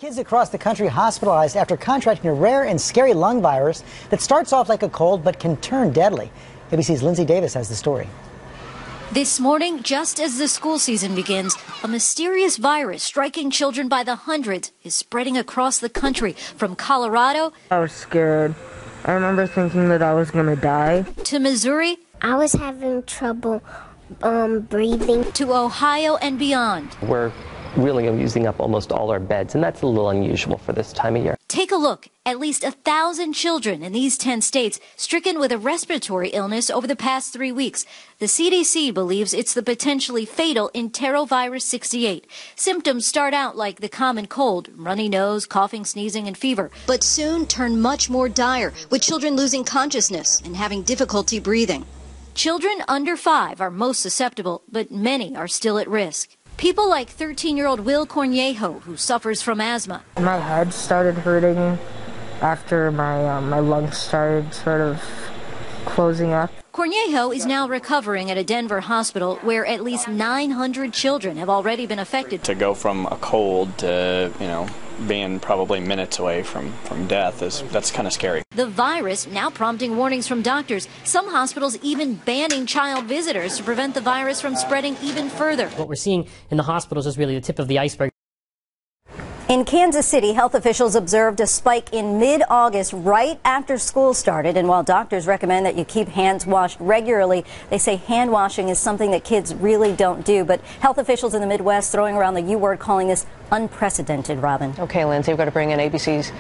Kids across the country hospitalized after contracting a rare and scary lung virus that starts off like a cold but can turn deadly. ABC's Lindsay Davis has the story. This morning, just as the school season begins, a mysterious virus striking children by the hundreds is spreading across the country from Colorado. I was scared. I remember thinking that I was going to die. To Missouri. I was having trouble breathing. To Ohio and beyond. We're really using up almost all our beds, and that's a little unusual for this time of year. Take a look. At least 1,000 children in these 10 states stricken with a respiratory illness over the past 3 weeks. The CDC believes it's the potentially fatal enterovirus 68. Symptoms start out like the common cold, runny nose, coughing, sneezing, and fever, but soon turn much more dire, with children losing consciousness and having difficulty breathing. Children under 5 are most susceptible, but many are still at risk. People like 13-year-old Will Cornejo, who suffers from asthma. My head started hurting after my lungs started sort of closing up. Cornejo is now recovering at a Denver hospital where at least 900 children have already been affected. To go from a cold to, being probably minutes away from death, that's kind of scary. The virus now prompting warnings from doctors. Some hospitals even banning child visitors to prevent the virus from spreading even further. What we're seeing in the hospitals is really the tip of the iceberg. In Kansas City, health officials observed a spike in mid-August right after school started. And while doctors recommend that you keep hands washed regularly, they say hand washing is something that kids really don't do. But health officials in the Midwest throwing around the U word, calling this unprecedented, Robin. Okay, Lindsay, we've got to bring in ABC's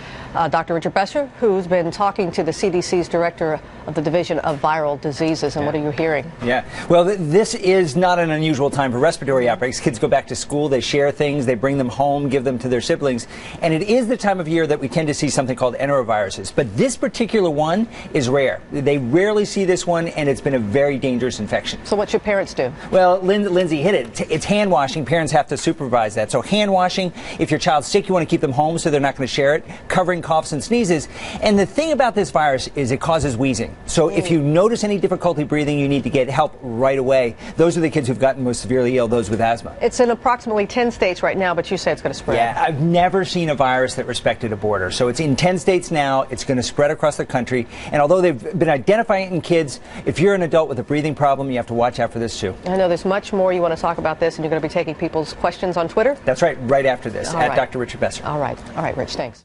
Dr. Richard Besser, who's been talking to the CDC's director of the Division of Viral Diseases. And what are you hearing? Yeah, well, this is not an unusual time for respiratory outbreaks. Kids go back to school, they share things, they bring them home, give them to their siblings. And it is the time of year that we tend to see something called enteroviruses. But this particular one is rare. They rarely see this one, and it's been a very dangerous infection. So what should parents do? Well, Lindsay hit it. It's hand washing. Parents have to supervise that. So hand washing. If your child's sick, you want to keep them home so they're not going to share it. Covering coughs and sneezes. And the thing about this virus is it causes wheezing. So if you notice any difficulty breathing, you need to get help right away. Those are the kids who've gotten most severely ill, those with asthma. It's in approximately 10 states right now, but you say it's going to spread. Yeah, I've never seen a virus that respected a border. So it's in 10 states now. It's going to spread across the country. And although they've been identifying it in kids, if you're an adult with a breathing problem, you have to watch out for this too. I know there's much more you want to talk about this, and you're going to be taking people's questions on Twitter? That's right after this, All at right. Dr. Richard Besser. All right, Rich, thanks.